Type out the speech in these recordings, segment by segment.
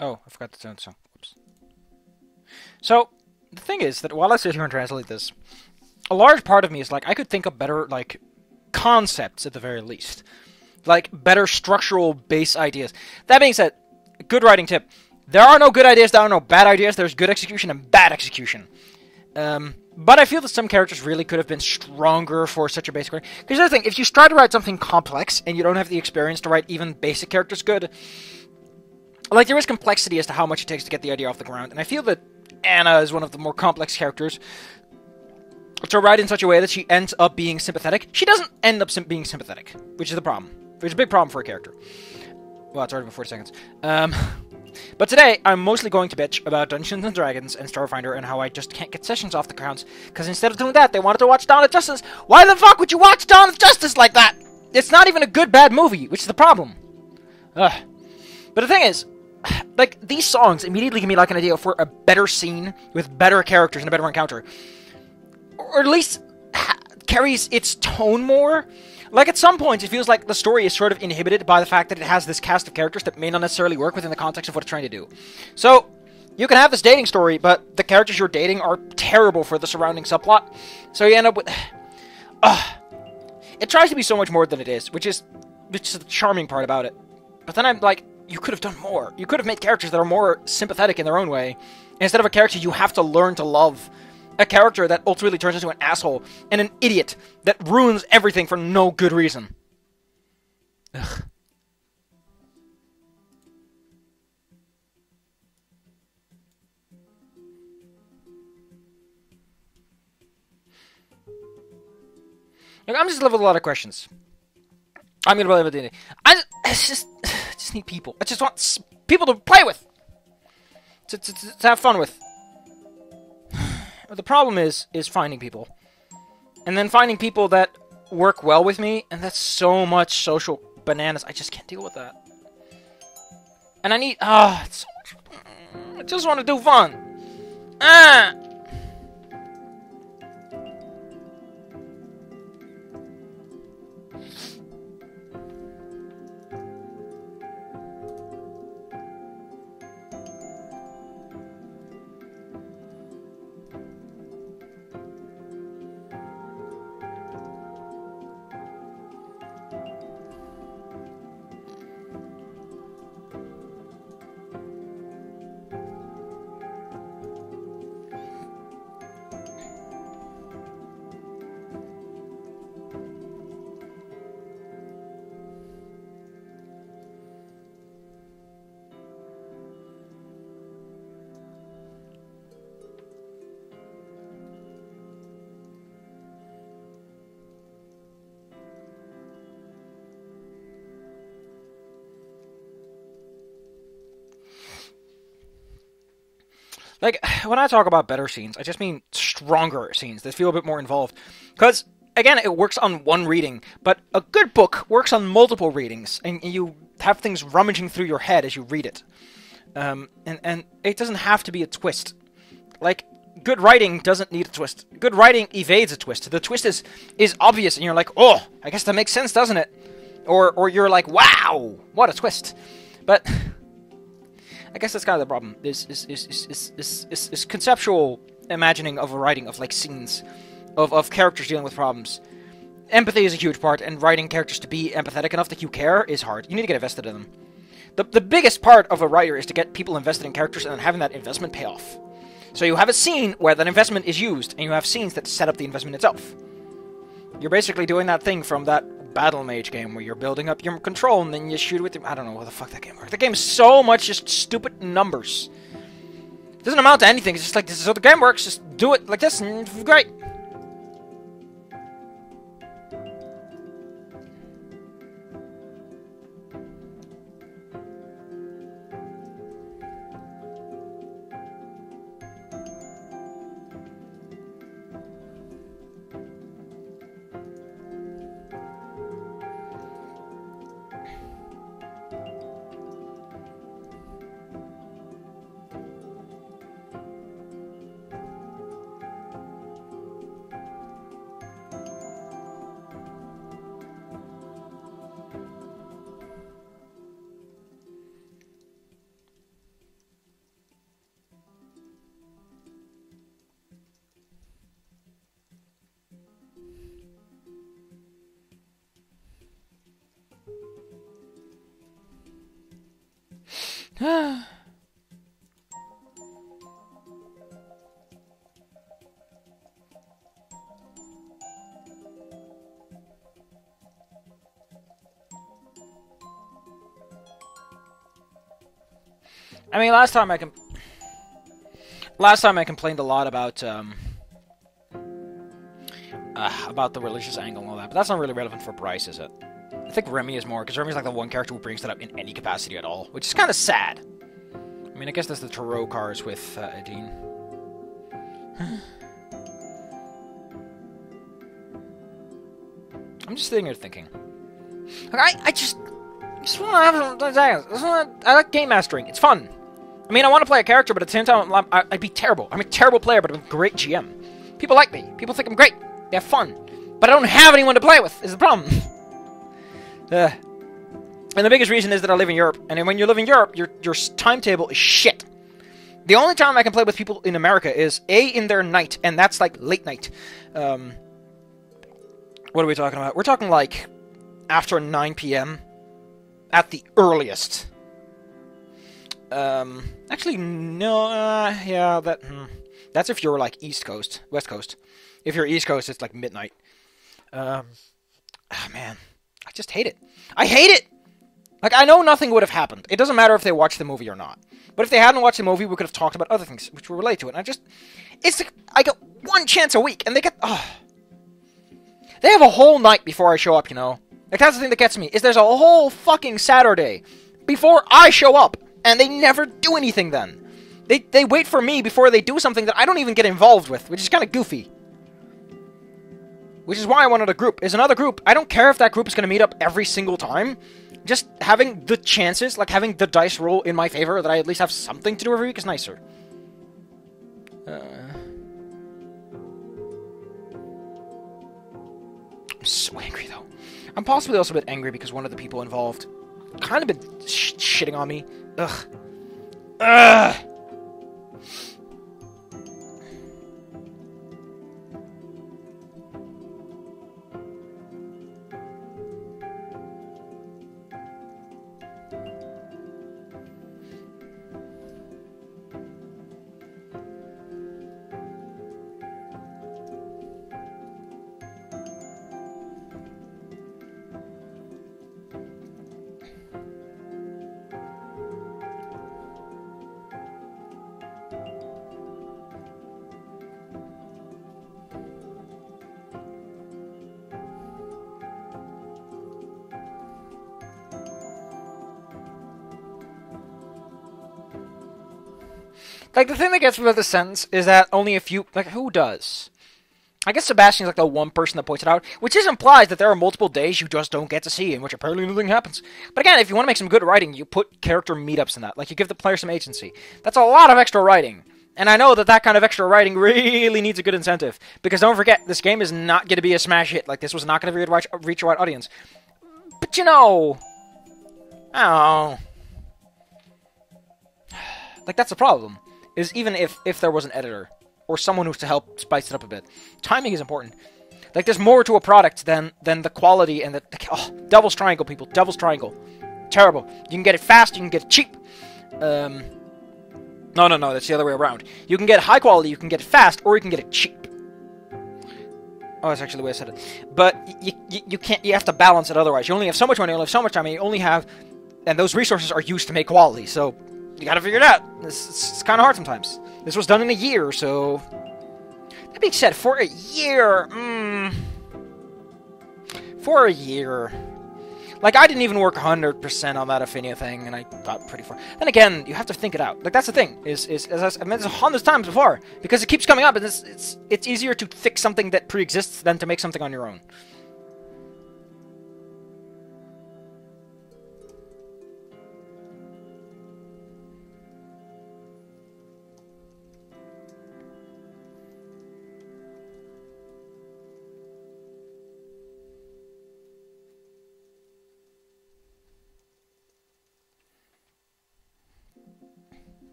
Oh, I forgot to turn the song. Whoops. So, the thing is that while I sit here and translate this, a large part of me is like, I could think of better, like, concepts at the very least. Like, better structural base ideas. That being said, good writing tip. There are no good ideas, there are no bad ideas, there's good execution and bad execution. But I feel that some characters really could have been stronger for such a basic writing. Because the other thing, if you try to write something complex and you don't have the experience to write even basic characters good, like, there is complexity as to how much it takes to get the idea off the ground. And I feel that Anna is one of the more complex characters to write in such a way that she ends up being sympathetic. She doesn't end up being sympathetic, which is the problem. Which is a big problem for a character. Well, it's already been 40 seconds. But today, I'm mostly going to bitch about Dungeons & Dragons and Starfinder and how I just can't get sessions off the grounds, because instead of doing that, they wanted to watch Dawn of Justice. Why the fuck would you watch Dawn of Justice like that? It's not even a good, bad movie, which is the problem. Ugh. But the thing is, like, these songs immediately give me, like, an idea for a better scene with better characters and a better encounter. Or at least carries its tone more. Like, at some points, it feels like the story is sort of inhibited by the fact that it has this cast of characters that may not necessarily work within the context of what it's trying to do. So, you can have this dating story, but the characters you're dating are terrible for the surrounding subplot. So you end up with... It tries to be so much more than it is, which is the charming part about it. But then I'm like, you could have done more. You could have made characters that are more sympathetic in their own way, instead of a character you have to learn to love. A character that ultimately turns into an asshole and an idiot that ruins everything for no good reason. Ugh. Look, I'm just left with a lot of questions. I'm gonna play with it. I just need people. I just want people to play with, to have fun with. But the problem is finding people. And then finding people that work well with me, and that's so much social bananas. I just can't deal with that. And I need... it's so much... I just want to do fun. Like, when I talk about better scenes, I just mean stronger scenes that feel a bit more involved. Because, again, it works on one reading, but a good book works on multiple readings, and you have things rummaging through your head as you read it. And it doesn't have to be a twist. Like, good writing doesn't need a twist. Good writing evades a twist. The twist is obvious, and you're like, oh, I guess that makes sense, doesn't it? Or you're like, wow, what a twist. But... I guess that's kind of the problem, is conceptual imagining of a writing of, like, scenes, of characters dealing with problems. Empathy is a huge part, and writing characters to be empathetic enough that you care is hard. You need to get invested in them. The biggest part of a writer is to get people invested in characters and then having that investment pay off. So you have a scene where that investment is used, and you have scenes that set up the investment itself. You're basically doing that thing from that Battle Mage game where you're building up your control and then you shoot with your... I don't know what the fuck that game works. The game's so much just stupid numbers. It doesn't amount to anything. It's just like, this is how the game works. Just do it like this and it's great. I mean, last time I complained a lot about the religious angle and all that, but that's not really relevant for Bryce, is it? I think Remy is more, because Remy's like the one character who brings that up in any capacity at all, which is kind of sad. I mean, I guess there's the tarot cards with Adine. I'm just sitting here thinking. Like, I just want to have some... I like game mastering. It's fun. I mean, I want to play a character, but at the same time, I'd be terrible. I'm a terrible player, but I'm a great GM. People like me. People think I'm great. They have fun. But I don't have anyone to play with, is the problem. And the biggest reason is that I live in Europe. And when you live in Europe, your timetable is shit. The only time I can play with people in America is, A, in their night, and that's like late night. What are we talking about? We're talking like after 9 p.m. at the earliest. Actually, no, yeah, that's if you're, like, East Coast, West Coast. If you're East Coast, it's, like, midnight. Oh, man, I just hate it. I hate it! Like, I know nothing would have happened. It doesn't matter if they watched the movie or not. But if they hadn't watched the movie, we could have talked about other things which would relate to it. And it's like, I get one chance a week, and they have a whole night before I show up, you know? Like, that's the thing that gets me, is there's a whole fucking Saturday before I show up. And they never do anything then. They wait for me before they do something that I don't even get involved with, which is kind of goofy. Which is why I wanted a group. Is another group. I don't care if that group is going to meet up every single time. Just having the chances, like having the dice roll in my favor, that I at least have something to do every week is nicer. I'm so angry, though. I'm possibly also a bit angry because one of the people involved kind of been shitting on me. Ugh. Ugh! Like, the thing that gets me about this sentence is that only a few... Like, who does? I guess Sebastian's like the one person that points it out, which just implies that there are multiple days you just don't get to see, in which apparently nothing happens. But again, if you want to make some good writing, you put character meetups in that. Like, you give the player some agency. That's a lot of extra writing. And I know that that kind of extra writing really needs a good incentive. Because don't forget, this game is not going to be a smash hit. Like, this was not going to reach a wide audience. But, you know... Oh... Like, that's the problem. Is even if there was an editor, or someone who's to help spice it up a bit, timing is important. Like, there's more to a product than the quality and the... Oh, Devil's Triangle, people. Devil's Triangle. Terrible. You can get it fast, you can get it cheap. No, that's the other way around. You can get it high quality, you can get it fast, or you can get it cheap. Oh, that's actually the way I said it. But you can't... You have to balance it otherwise. You only have so much money, you only have so much time, and you only have... And those resources are used to make quality, so... You gotta figure it out. It's kind of hard sometimes. This was done in a year, so... That being said, for a year... For a year... Like, I didn't even work 100% on that Affinia thing, and I got pretty far. Then again, you have to think it out. Like, that's the thing, is as I've mentioned 100 times before, because it keeps coming up, and it's easier to fix something that pre-exists than to make something on your own.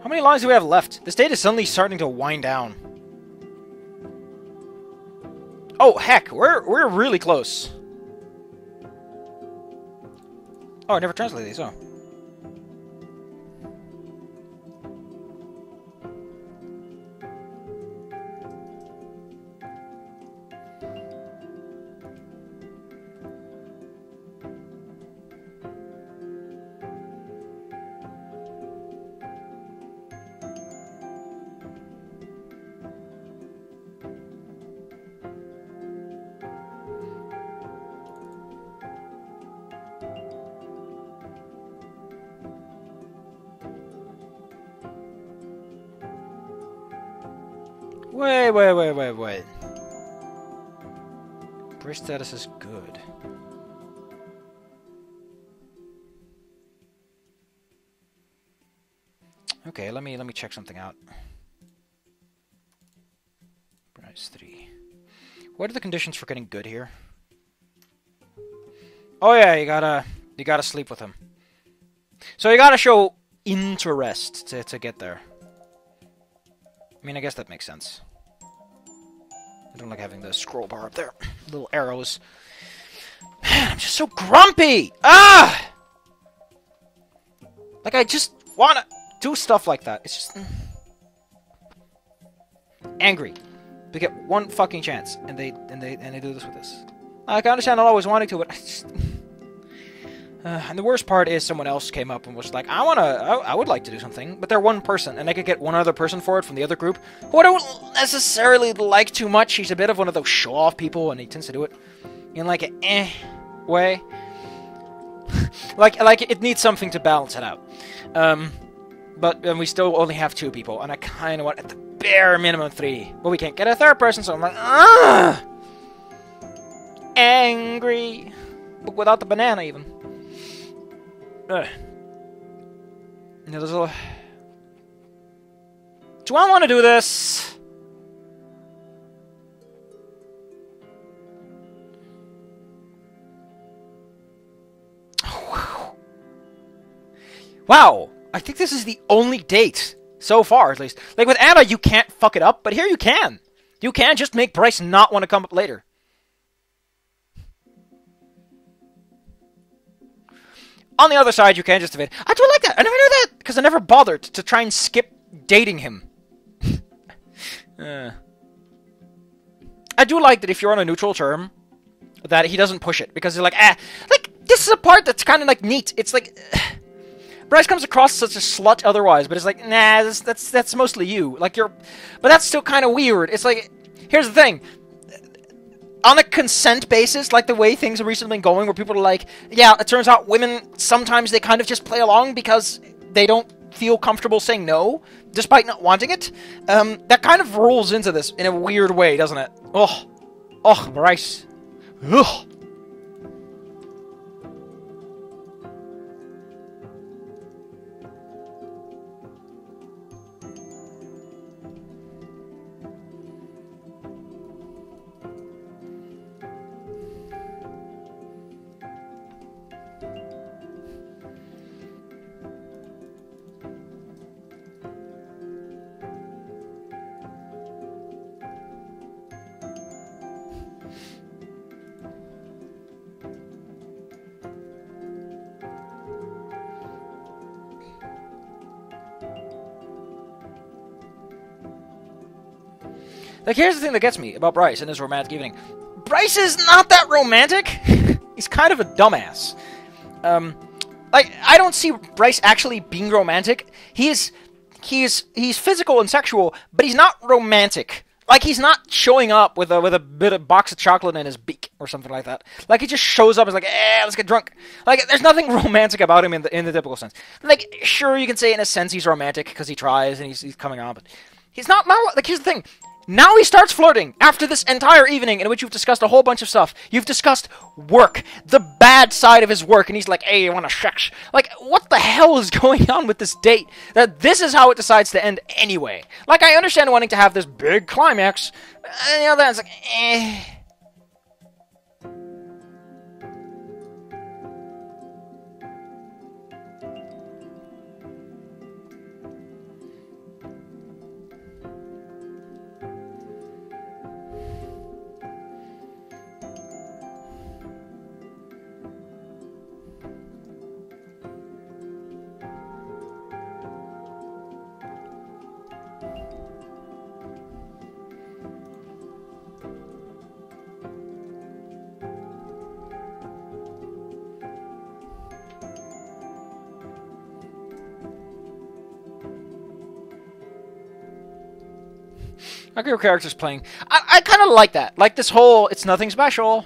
How many lines do we have left? This date is suddenly starting to wind down. Oh, heck, we're really close. Oh, I never translated these, oh. Wait. Bryce status is good. Okay, let me check something out. Bryce 3. What are the conditions for getting good here? Oh yeah, you gotta sleep with him. So you gotta show interest to get there. I mean, I guess that makes sense. I don't like having the scroll bar up there. Little arrows. Man, I'm just so grumpy! Ah! Like, I just wanna do stuff like that. It's just... angry. They get one fucking chance, and they do this with us. Like, I understand not always wanting to, but I just... and the worst part is someone else came up and was like, I would like to do something, but they're one person, and I could get one other person for it from the other group, who I don't necessarily like too much. He's a bit of one of those show-off people, and he tends to do it in like an way. like it needs something to balance it out. But we still only have 2 people, and I kind of want at the bare minimum 3. But we can't get a 3rd person, so I'm like, ah, angry, but without the banana even. Yeah, there's a... Do I want to do this? Wow, I think this is the only date so far, at least. Like with Anna, you can't fuck it up, but here you can. You can just make Bryce not want to come up later. On the other side, you can just evade. I do like that. I never knew that because I never bothered to try and skip dating him. I do like that if you're on a neutral term, that he doesn't push it because he's like, like this is a part that's kind of like neat. It's like Bryce comes across such a slut otherwise, but it's like, nah, that's mostly you. Like but that's still kind of weird. It's like, here's the thing. On a consent basis, like the way things have recently been going, where people are like, yeah, it turns out women, sometimes they kind of just play along because they don't feel comfortable saying no, despite not wanting it. That kind of rolls into this in a weird way, doesn't it? Oh, Bryce. Ugh. Like, here's the thing that gets me about Bryce and his romantic evening. Bryce is not that romantic. He's kind of a dumbass. Like, I don't see Bryce actually being romantic. He's physical and sexual, but he's not romantic. Like, he's not showing up with a bit of box of chocolate in his beak or something like that. Like, he just shows up and is like, let's get drunk. Like, there's nothing romantic about him in the typical sense. Like, sure, you can say in a sense he's romantic because he tries and he's coming on, but he's not. Like, here's the thing. Now he starts flirting after this entire evening in which you've discussed a whole bunch of stuff. You've discussed work, the bad side of his work, and he's like, hey, you want to sex? Like, what the hell is going on with this date? That this is how it decides to end anyway. Like, I understand wanting to have this big climax, and the other hand's like, Like your character's playing. I kind of like that. Like this whole, it's nothing special.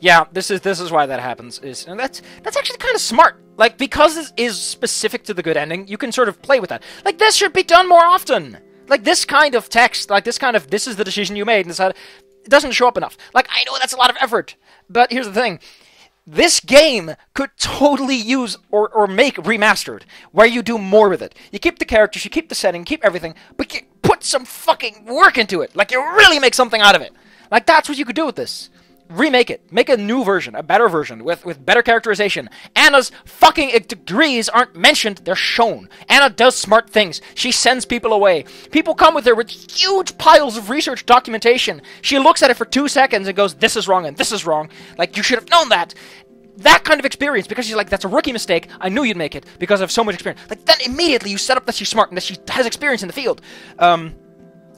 Yeah, this is why that happens. And that's actually kind of smart. Like, because this is specific to the good ending, you can sort of play with that. Like, this should be done more often. Like, this kind of text, like this kind of, this is the decision you made, and it doesn't show up enough. Like, I know that's a lot of effort, but here's the thing. This game could totally use or make remastered, where you do more with it. You keep the characters, you keep the setting, keep everything, but you put some fucking work into it. Like, you really make something out of it. Like, that's what you could do with this. Remake it. Make a new version, a better version, with better characterization. Anna's fucking degrees aren't mentioned, they're shown. Anna does smart things. She sends people away. People come with her with huge piles of research documentation. She looks at it for 2 seconds and goes, this is wrong and this is wrong. Like, you should have known that. That kind of experience, because she's like, that's a rookie mistake, I knew you'd make it, because I have so much experience. Like, then immediately you set up that she's smart and that she has experience in the field.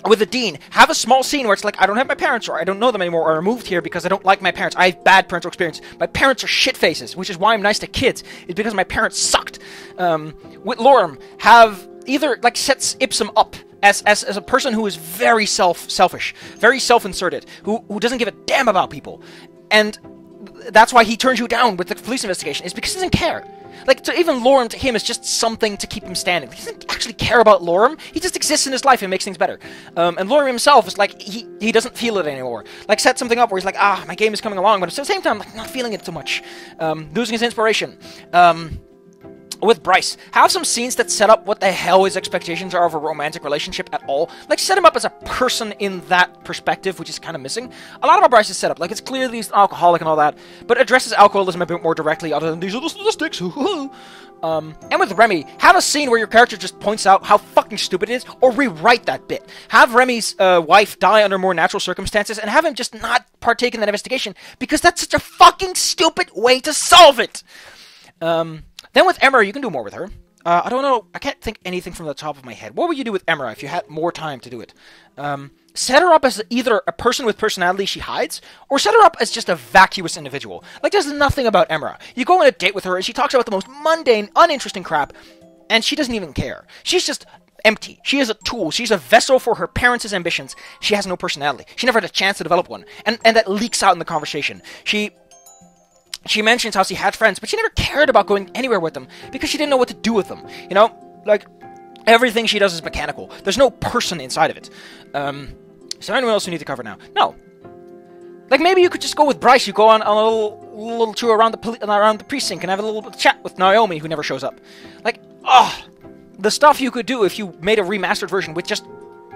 With the dean, have a small scene where it's like, I don't have my parents, or I don't know them anymore, or I moved here because I don't like my parents. I have bad parental experience. My parents are shit faces, which is why I'm nice to kids. It's because my parents sucked. With Lorem, have either, like, sets Ipsum up as a person who is very selfish, very self-inserted, who doesn't give a damn about people. And that's why he turns you down with the police investigation, is because he doesn't care. Like, even Lorem to him is just something to keep him standing. He doesn't actually care about Lorem. He just exists in his life and makes things better. And Lorem himself is like, he doesn't feel it anymore. Like, set something up where he's like, my game is coming along, but at the same time, like, not feeling it too much. Losing his inspiration. With Bryce, have some scenes that set up what the hell his expectations are of a romantic relationship at all. Like, set him up as a person in that perspective, which is kind of missing. A lot of our Bryce is set up. Like, it's clear that he's an alcoholic and all that, but addresses alcoholism a bit more directly, other than these are the statistics. And with Remy, have a scene where your character just points out how fucking stupid it is, or rewrite that bit. Have Remy's wife die under more natural circumstances, and have him just not partake in that investigation, because that's such a fucking stupid way to solve it. Then with Emra, you can do more with her. I don't know, I can't think anything from the top of my head. What would you do with Emra if you had more time to do it? Set her up as either a person with personality she hides, or set her up as just a vacuous individual. Like, there's nothing about Emra. You go on a date with her, and she talks about the most mundane, uninteresting crap, and she doesn't even care. She's just empty. She is a tool. She's a vessel for her parents' ambitions. She has no personality. She never had a chance to develop one. And that leaks out in the conversation. She mentions how she had friends, but she never cared about going anywhere with them, because she didn't know what to do with them. You know? Like, everything she does is mechanical. There's no person inside of it. Is there anyone else you need to cover now? No. Like, maybe you could just go with Bryce. You go on a little tour around the precinct and have a little chat with Naomi, who never shows up. Like, the stuff you could do if you made a remastered version with just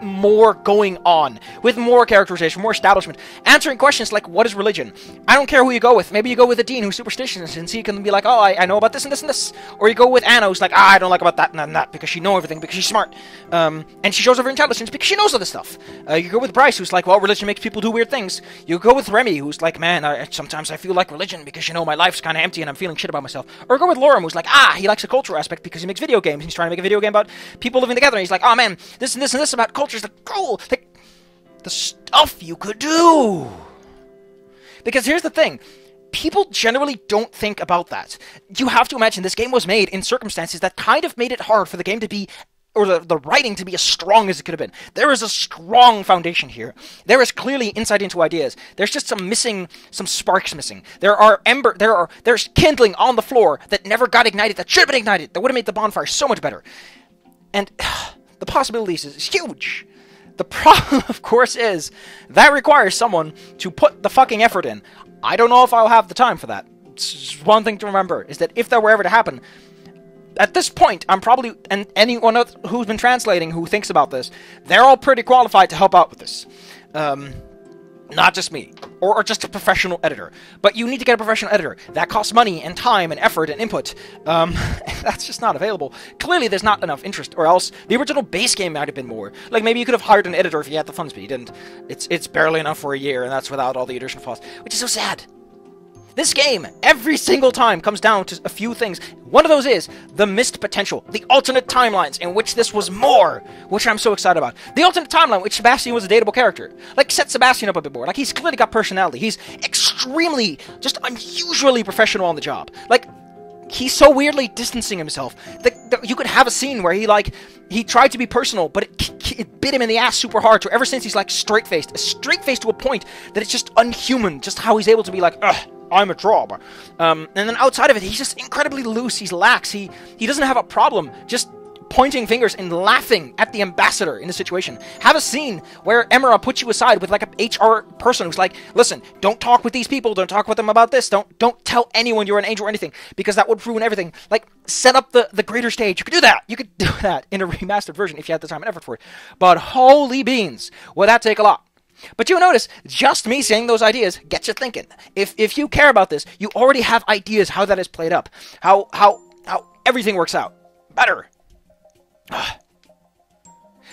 more going on, with more characterization, more establishment, answering questions like, what is religion? I don't care who you go with. Maybe you go with a dean who's superstitious, and he can be like, oh, I know about this and this and this. Or you go with Anna, who's like, I don't like about that and that, because she knows everything, because she's smart. And she shows her intelligence because she knows all this stuff. You go with Bryce, who's like, well, religion makes people do weird things. You go with Remy, who's like, man, sometimes I feel like religion because, my life's kind of empty and I'm feeling shit about myself. Or go with Lorem, who's like, he likes the cultural aspect because he makes video games. He's trying to make a video game about people living together. And he's like, oh man, this and this and this about culture is like cool. Like, the stuff you could do. Because here's the thing. People generally don't think about that. You have to imagine this game was made in circumstances that kind of made it hard for the game to be, or the writing to be as strong as it could have been. There is a strong foundation here. There is clearly insight into ideas. There's just some sparks missing. There's kindling on the floor that never got ignited, that should have been ignited, that would have made the bonfire so much better. And the possibilities is huge. The problem, of course, is that requires someone to put the fucking effort in. I don't know if I'll have the time for that. It's just one thing to remember, is that if that were ever to happen, at this point, I'm probably, and anyone else who's been translating who thinks about this, they're all pretty qualified to help out with this. Not just me, or just a professional editor. But you need to get a professional editor. That costs money, and time, and effort, and input. That's just not available. Clearly, there's not enough interest, or else the original base game might have been more. Like, maybe you could have hired an editor if you had the funds, but you didn't. It's barely enough for a year, and that's without all the additional costs, which is so sad. This game, every single time, comes down to a few things. One of those is the missed potential, the alternate timelines in which this was more, which I'm so excited about. The alternate timeline in which Sebastian was a dateable character. Like, set Sebastian up a bit more. Like, he's clearly got personality. He's extremely, just unusually professional on the job. Like, he's so weirdly distancing himself that you could have a scene where he, like, he tried to be personal, but it bit him in the ass super hard. So ever since, he's like straight-faced to a point that it's just unhuman, just how he's able to be like, ugh, I'm a draw. And then outside of it, he's just incredibly loose, he's lax, he doesn't have a problem just pointing fingers and laughing at the ambassador in the situation. Have a scene where Emira puts you aside with like a HR person who's like, listen, don't talk with these people, don't talk with them about this, don't tell anyone you're an angel or anything, because that would ruin everything. Like, set up the greater stage. You could do that. You could do that in a remastered version if you had the time and effort for it. But holy beans, would that take a lot. But you notice, just me saying those ideas gets you thinking. If you care about this, you already have ideas how that is played up, how everything works out better.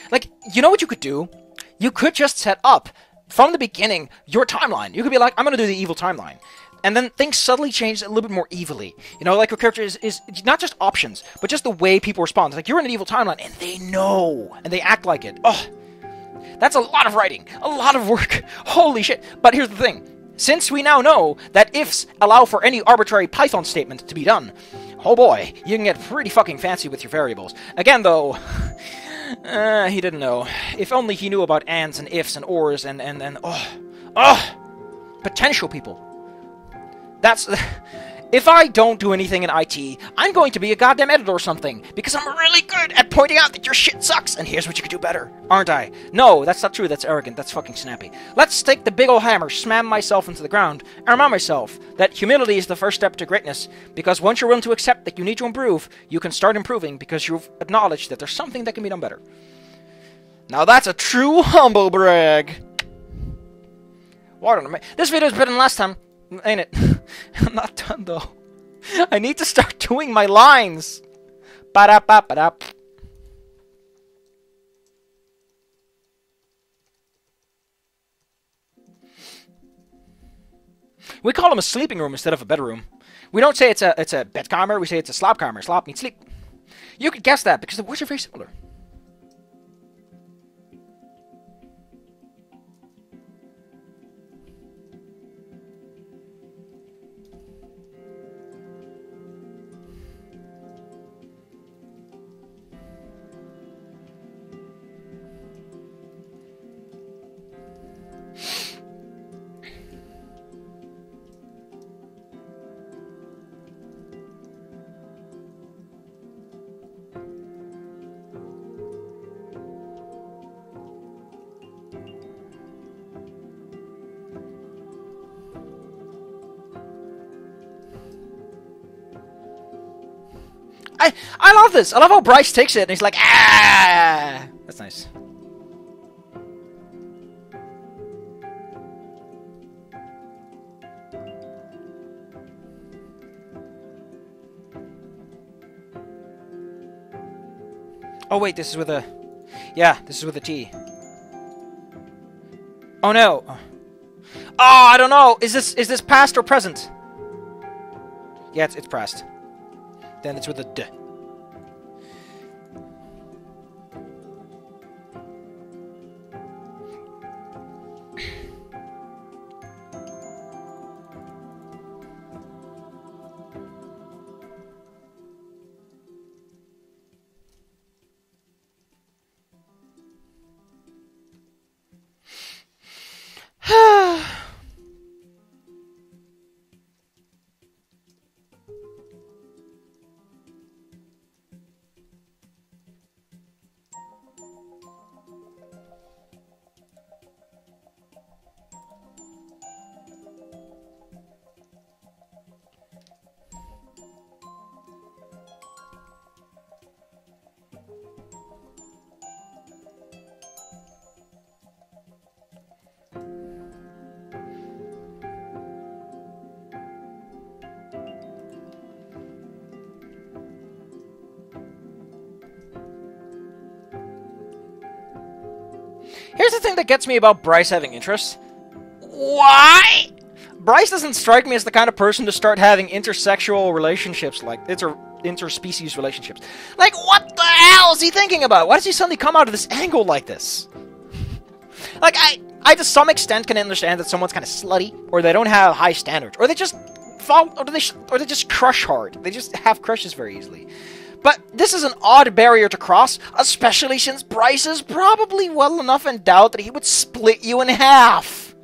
Like, you know what you could do? You could just set up, from the beginning, your timeline. You could be like, I'm going to do the evil timeline. And then things subtly change a little bit more evilly. You know, like your character is not just options, but just the way people respond. It's like, you're in an evil timeline, and they know, and they act like it. Oh, that's a lot of writing, a lot of work. Holy shit. But here's the thing. Since we now know that ifs allow for any arbitrary Python statement to be done, oh boy, you can get pretty fucking fancy with your variables. Again, though, he didn't know. If only he knew about ands and ifs and ors and potential people. That's... If I don't do anything in IT, I'm going to be a goddamn editor or something, because I'm really good at pointing out that your shit sucks, and here's what you could do better, aren't I? No, that's not true, that's arrogant, that's fucking snappy. Let's take the big ol' hammer, slam myself into the ground, and remind myself that humility is the first step to greatness, because once you're willing to accept that you need to improve, you can start improving, because you've acknowledged that there's something that can be done better. Now that's a true humble brag. This video's better than last time. Ain't it? I'm not done though. I need to start doing my lines. Ba-da-ba-ba-da. We call them a sleeping room instead of a bedroom. We don't say it's a bedkamer, we say it's a slapkamer. Slap means sleep. You could guess that because the words are very similar. I love this. I love how Bryce takes it and he's like, ah! That's nice. Oh wait, this is with a... Yeah, this is with a T. Oh no. Oh, I don't know. Is this past or present? Yeah, it's past. Then it's with a D. Here's the thing that gets me about Bryce having interests. Why? Bryce doesn't strike me as the kind of person to start having intersexual relationships, like interspecies relationships. Like, what the hell is he thinking about? Why does he suddenly come out of this angle like this? Like, I to some extent can understand that someone's kind of slutty, or they don't have high standards, or they just fall, or they just crush hard. They just have crushes very easily. But this is an odd barrier to cross, especially since Bryce is probably well enough endowed that he would split you in half.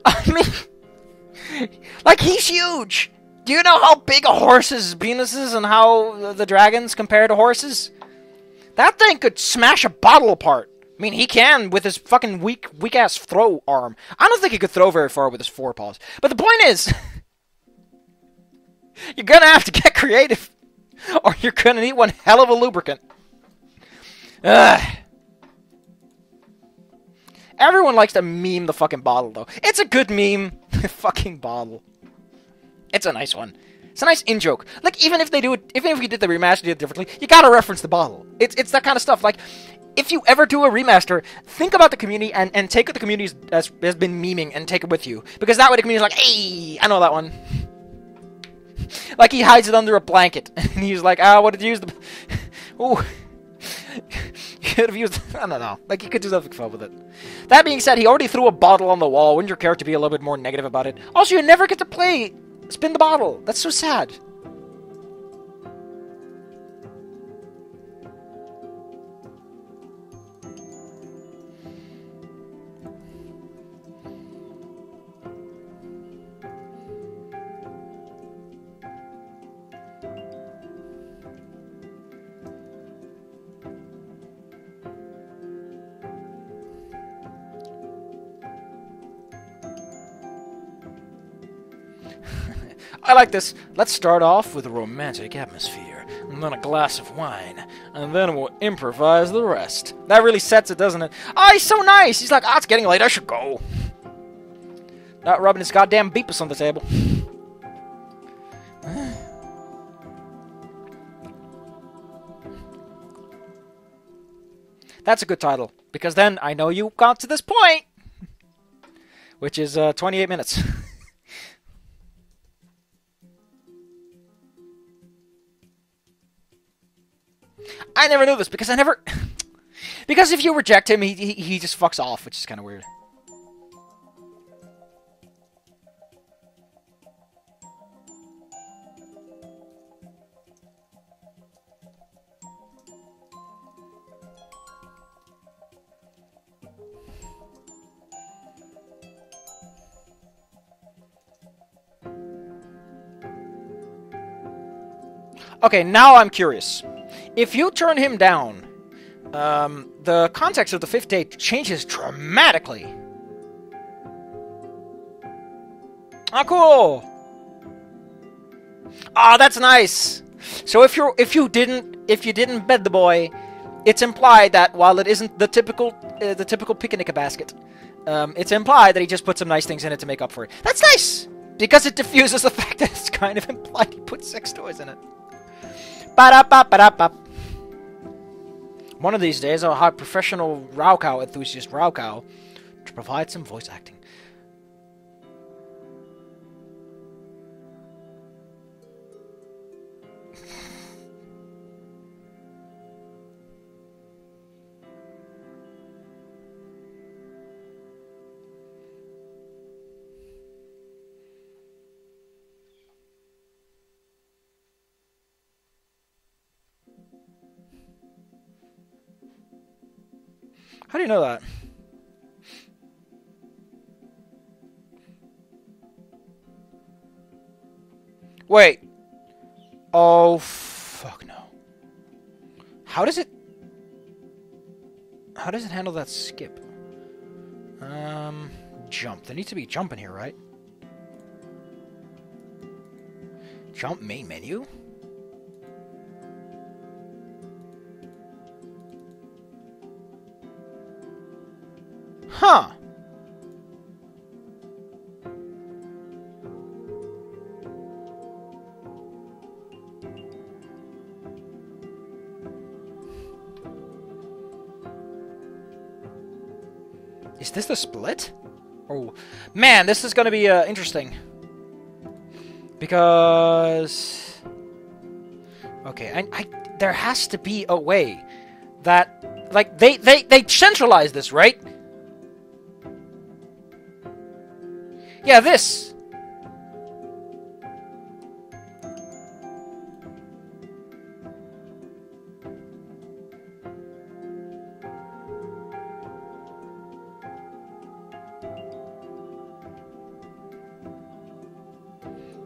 I mean, like, he's huge. Do you know how big a horse's penis is and how the dragons compare to horses? That thing could smash a bottle apart. I mean, he can with his fucking weak-ass throw arm. I don't think he could throw very far with his forepaws. But the point is, you're gonna have to get creative, or you're gonna need one hell of a lubricant. Ugh. Everyone likes to meme the fucking bottle, though. It's a good meme. The fucking bottle. It's a nice one. It's a nice in-joke. Like, even if they do it, even if you did the remaster, did it differently, you gotta reference the bottle. It's that kind of stuff. Like, if you ever do a remaster, think about the community and take what the community has been memeing and take it with you. Because that way the community's like, hey, I know that one. Like, he hides it under a blanket. And he's like, what did you use the... Ooh. You could have used... I don't know. Like, you could do something fun with it. That being said, he already threw a bottle on the wall. Wouldn't your character be a little bit more negative about it? Also, you never get to play Spin the Bottle. That's so sad. I like this. Let's start off with a romantic atmosphere, and then a glass of wine, and then we'll improvise the rest. That really sets it, doesn't it? Oh, he's so nice! He's like, it's getting late, I should go. Not rubbing his goddamn beepus on the table. That's a good title, because then I know you got to this point, which is 28 minutes. I never knew this, because I never... Because if you reject him, he just fucks off, which is kind of weird. Okay, now I'm curious. If you turn him down, the context of the 5th date changes dramatically. Ah, cool. Ah, that's nice. So if you didn't bed the boy, it's implied that while it isn't the typical picnic basket, it's implied that he just put some nice things in it to make up for it. That's nice because it diffuses the fact that it's kind of implied he put sex toys in it. Ba-da-ba-ba-da-ba. One of these days, I'll hire professional Raucow enthusiast Raucow to provide some voice acting. How do you know that? Wait. Oh, fuck no. How does it handle that skip? Jump. There needs to be a jump in here, right? Jump main menu? Huh. Is this the split? Oh, man, this is going to be interesting. Because... Okay, there has to be a way that... Like, they centralize this, right? Yeah, this.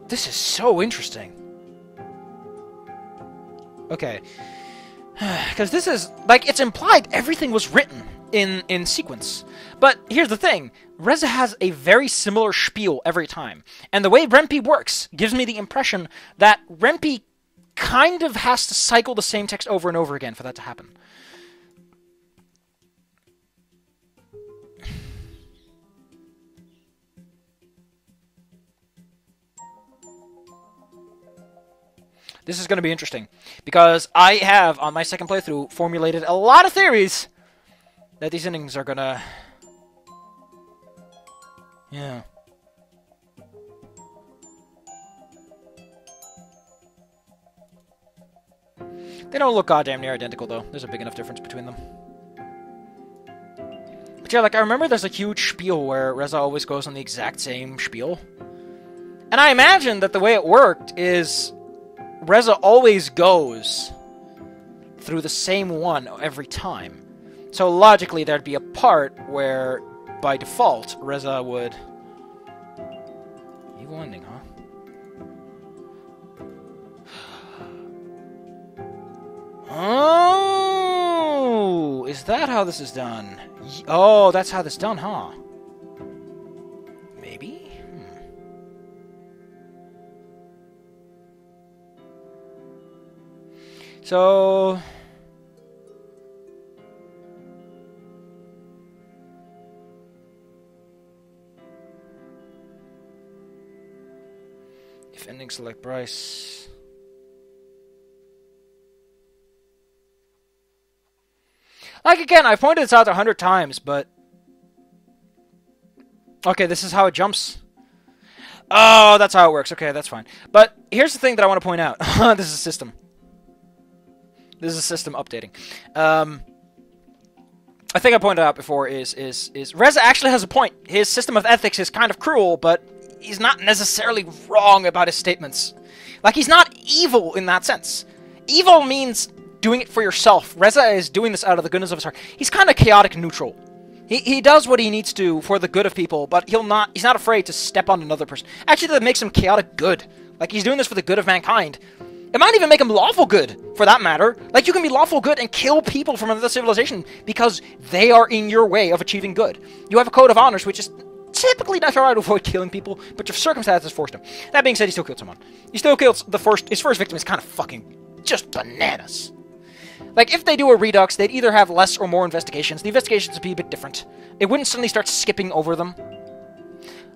This is so interesting. Okay. Because this is, like, it's implied everything was written in sequence. But here's the thing. Reza has a very similar spiel every time. And the way Rempe works gives me the impression that Rempe kind of has to cycle the same text over and over again for that to happen. This is going to be interesting, because I have, on my second playthrough, formulated a lot of theories that these endings are going to... Yeah. They don't look goddamn near identical, though. There's a big enough difference between them. But yeah, like, I remember there's a huge spiel where Reza always goes on the exact same spiel. And I imagine that the way it worked is... Reza always goes through the same one every time. So logically, there'd be a part where, by default, Reza would... Evil ending, huh? Oh! Is that how this is done? Oh, that's how this is done, huh? Maybe? So... If ending select Bryce... Like, again, I've pointed this out 100 times, but... Okay, this is how it jumps. Oh, that's how it works. Okay, that's fine. But here's the thing that I want to point out. This is a system. This is a system updating. I think I pointed out before is Reza actually has a point. His system of ethics is kind of cruel, but he's not necessarily wrong about his statements. Like, he's not evil in that sense. Evil means doing it for yourself. Reza is doing this out of the goodness of his heart. He's kind of chaotic neutral. He does what he needs to for the good of people, but he's not afraid to step on another person. Actually, that makes him chaotic good. Like, he's doing this for the good of mankind. It might even make him lawful good, for that matter. Like, you can be lawful good and kill people from another civilization because they are in your way of achieving good. You have a code of honors, which is typically not try to avoid killing people, but your circumstances forced him. That being said, he still killed someone. He still killed his first victim is kind of fucking just bananas. Like, if they do a redux, they'd either have less or more investigations. The investigations would be a bit different. It wouldn't suddenly start skipping over them.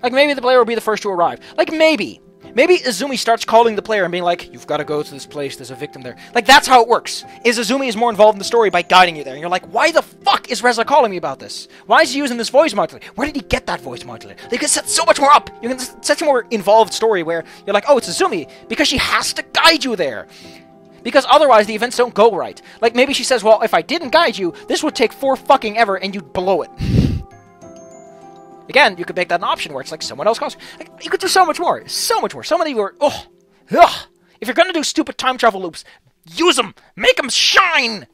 Like, maybe the player would be the first to arrive. Like, maybe. Maybe Izumi starts calling the player and being like, you've got to go to this place, there's a victim there. Like, that's how it works. Izumi is more involved in the story by guiding you there. And you're like, why the fuck is Reza calling me about this? Why is he using this voice modulator? Where did he get that voice modulator? They could set so much more up. You can set such a more involved story where you're like, oh, it's Izumi, because she has to guide you there. Because otherwise the events don't go right. Like, maybe she says, well, if I didn't guide you, this would take fucking ever and you'd blow it. Again, you could make that an option where it's like someone else calls. Like, you could do so much more. So much more. So many more. Ugh. Ugh. If you're gonna do stupid time travel loops, use them. Make them shine.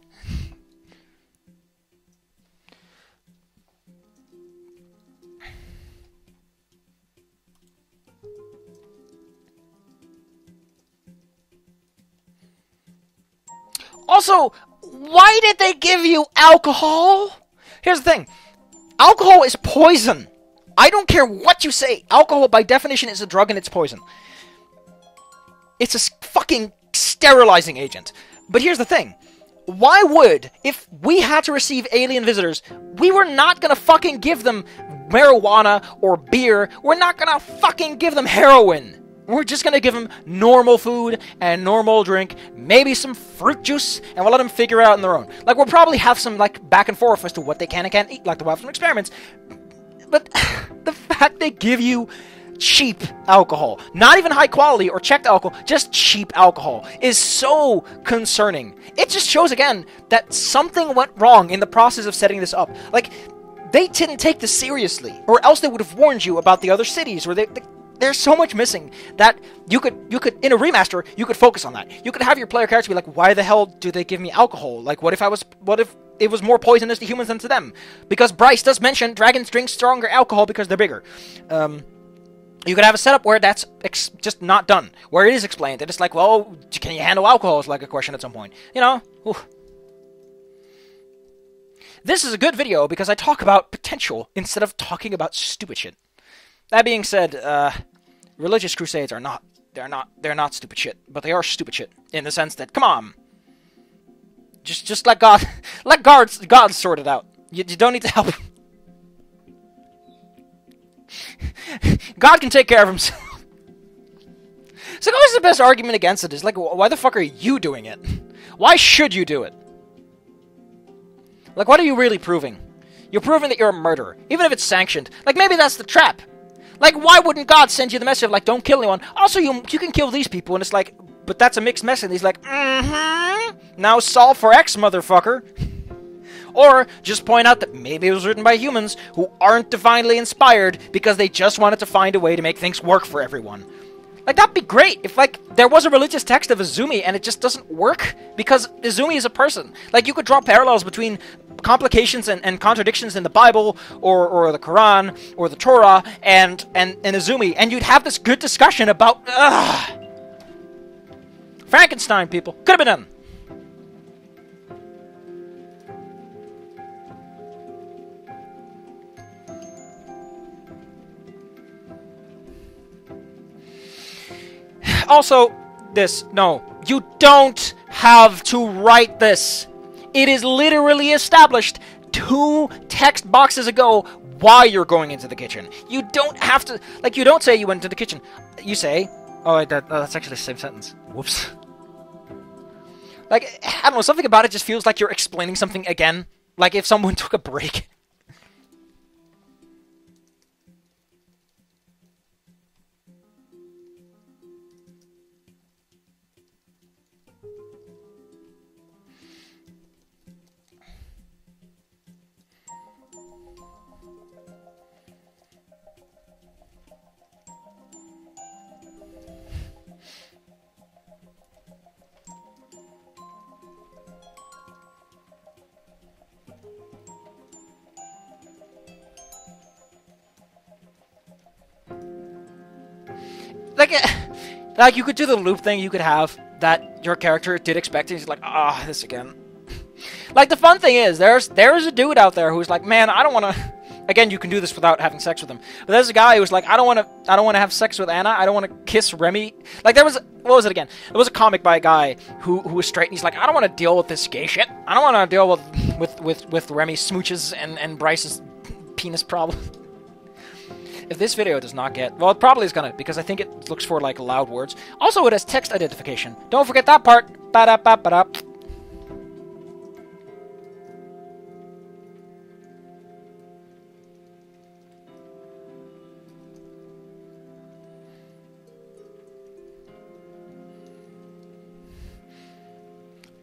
Also, why did they give you alcohol? Here's the thing. Alcohol is poison. I don't care what you say. Alcohol, by definition, is a drug and it's poison. It's a fucking sterilizing agent. But here's the thing. Why would, if we had to receive alien visitors, we were not gonna fucking give them marijuana or beer. We're not gonna fucking give them heroin. We're just gonna give them normal food and normal drink, maybe some fruit juice, and we'll let them figure it out on their own. Like, we'll probably have some, like, back and forth as to what they can and can't eat, like the we'll have some experiments. But the fact they give you cheap alcohol, not even high quality or checked alcohol, just cheap alcohol, is so concerning. It just shows, again, that something went wrong in the process of setting this up. Like, they didn't take this seriously, or else they would have warned you about the other cities, or there's so much missing that you could, in a remaster, you could focus on that. You could have your player character be like, why the hell do they give me alcohol? Like, what if it was more poisonous to humans than to them? Because Bryce does mention dragons drink stronger alcohol because they're bigger. You could have a setup where that's just not done, where it is explained. That it's like, well, can you handle alcohol is like a question at some point. You know? Oof. This is a good video because I talk about potential instead of talking about stupid shit. That being said, religious crusades are not. They're not stupid shit, but they are stupid shit in the sense that, come on, just let God, God sort it out. You don't need to help him. God can take care of himself. So always the best argument against it is like, why the fuck are you doing it? Why should you do it? Like, what are you really proving? You're proving that you're a murderer, even if it's sanctioned. Like, maybe that's the trap. Like, why wouldn't God send you the message of, like, don't kill anyone? Also, you can kill these people, and it's like, but that's a mixed message. And he's like, now solve for X, motherfucker. Or just point out that maybe it was written by humans who aren't divinely inspired because they just wanted to find a way to make things work for everyone. Like, that'd be great if, like, there was a religious text of Izumi and it just doesn't work because Izumi is a person. Like, you could draw parallels between complications and contradictions in the Bible or the Quran or the Torah and Izumi, and you'd have this good discussion about Frankenstein, people. Could have been done. Also, no, you don't have to write this. It is literally established 2 text boxes ago why you're going into the kitchen. You don't have to, like, you don't say you went into the kitchen. You say, oh, that's actually the same sentence. Whoops. Like, I don't know, something about it just feels like you're explaining something again. Like if someone took a break. Like you could do the loop thing. You could have that your character did expect it. He's like, this again. Like the fun thing is, there's a dude out there who's like, man, I don't want to. Again, you can do this without having sex with him. But there's a guy who's like, I don't want to have sex with Anna. I don't want to kiss Remy. Like there was, what was it again? There was a comic by a guy who was straight, and he's like, I don't want to deal with this gay shit. I don't want to deal with Remy's smooches and Bryce's penis problem. If this video does not get... Well, it probably is gonna, because I think it looks for, like, loud words. Also, it has text identification. Don't forget that part. Ba-da-ba-ba-da.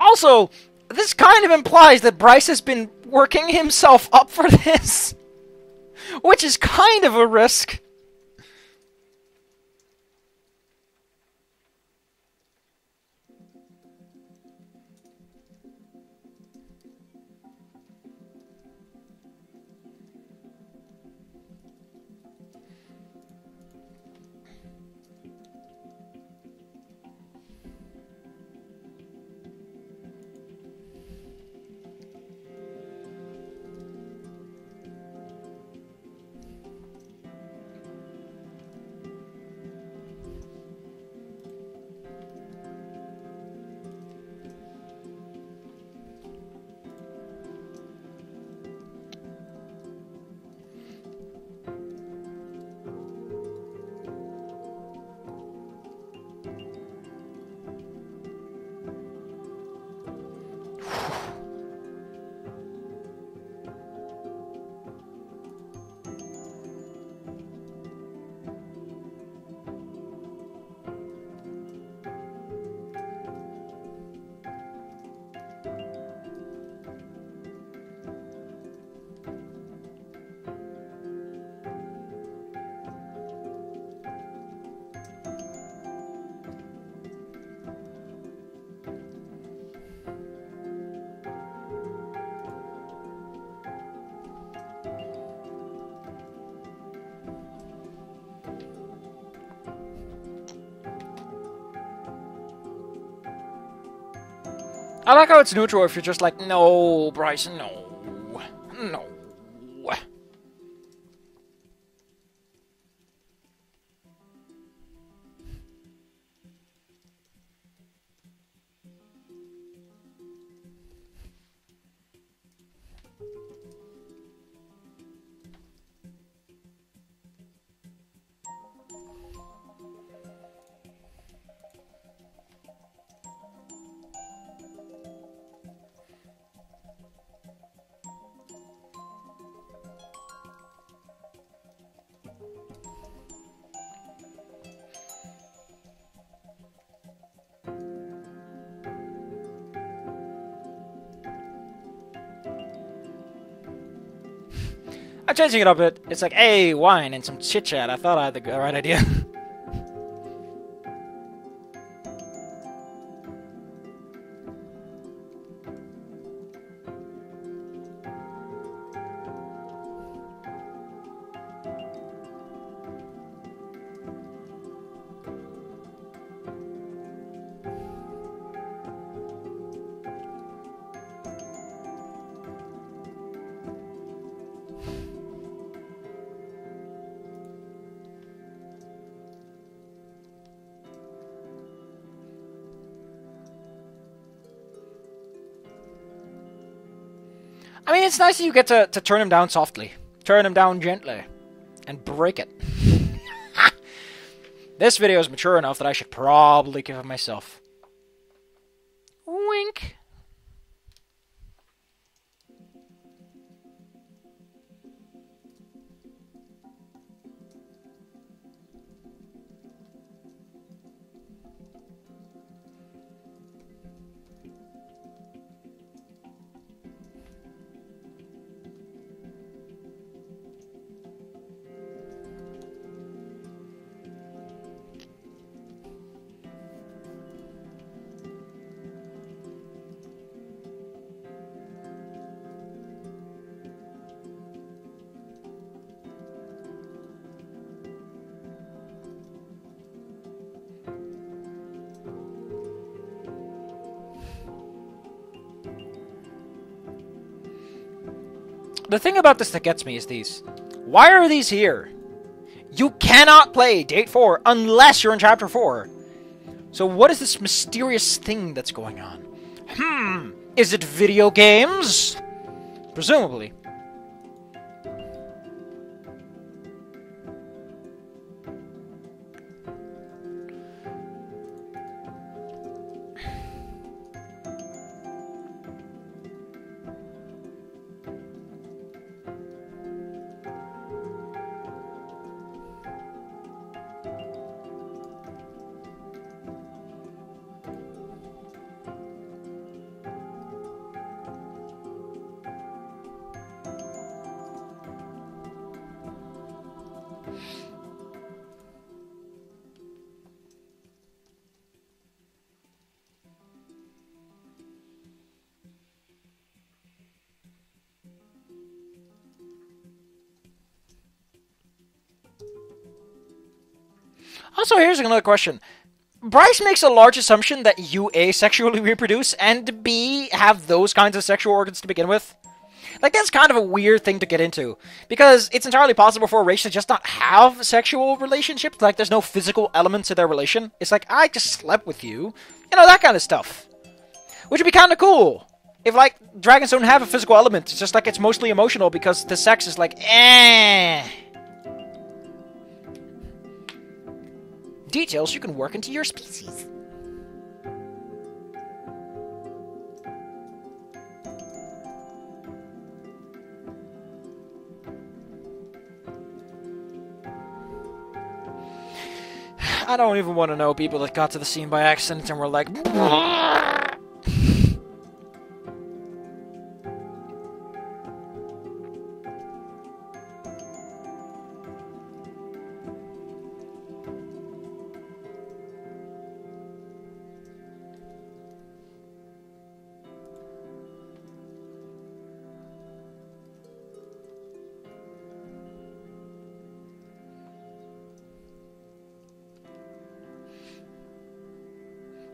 Also, this kind of implies that Bryce has been working himself up for this. Which is kind of a risk. I like how it's neutral if you're just like, no, Bryce, no. No. I'm changing it up a bit. It's like, hey, wine and some chit chat. I thought I had the right idea. I mean, it's nice that you get to turn him down softly. Turn him down gently. And break it. This video is mature enough that I should probably give it myself. Wink. The thing about this that gets me is these. Why are these here? You cannot play Date 4 unless you're in Chapter 4. So what is this mysterious thing that's going on? Is it video games? Presumably. Also, here's another question. Bryce makes a large assumption that you A, sexually reproduce, and B, have those kinds of sexual organs to begin with. Like, that's kind of a weird thing to get into. Because it's entirely possible for a race to just not have sexual relationships. Like, there's no physical element to their relation. It's like, I just slept with you. You know, that kind of stuff. Which would be kind of cool. If, like, dragons don't have a physical element. It's just like it's mostly emotional because the sex is like, eh. Details you can work into your species. I don't even want to know people that got to the scene by accident and were like...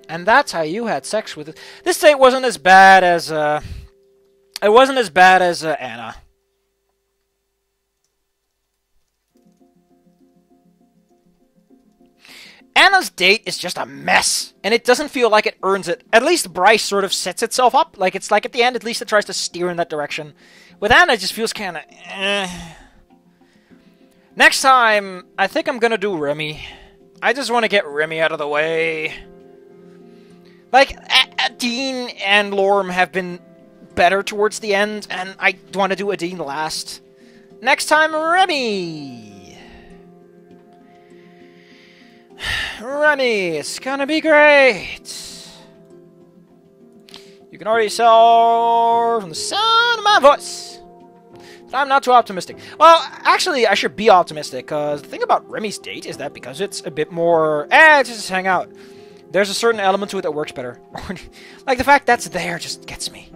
And that's how you had sex with it. This date wasn't as bad as, it wasn't as bad as, Anna. Anna's date is just a mess, and it doesn't feel like it earns it. At least Bryce sort of sets itself up. Like, it's like at the end, at least it tries to steer in that direction. With Anna, it just feels kind of, Next time, I think I'm gonna do Remy. I just want to get Remy out of the way. Like, Dean and Lorm have been better towards the end, and I want to do Dean last. Next time, Remy! Remy, it's gonna be great! You can already tell from the sound of my voice that I'm not too optimistic. Well, actually, I should be optimistic, because the thing about Remy's date is that because it's a bit more, just hang out, there's a certain element to it that works better. Like, the fact that's there just gets me.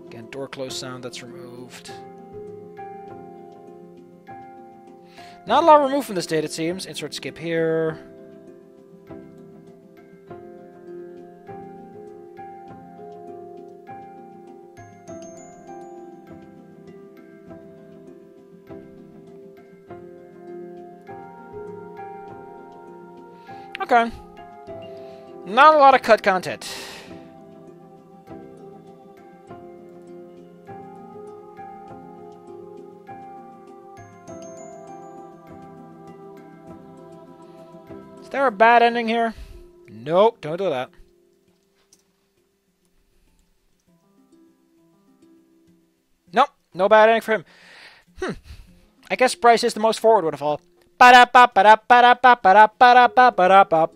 Again, door close sound, that's removed. Not a lot removed from this date, it seems. Insert skip here. Okay. Not a lot of cut content. Is there a bad ending here? Nope, don't do that. Nope, no bad ending for him. I guess Bryce is the most forward one of all. Ba-da-ba-ba-da-ba-da-ba-da-ba-da-ba-da-ba-da-ba.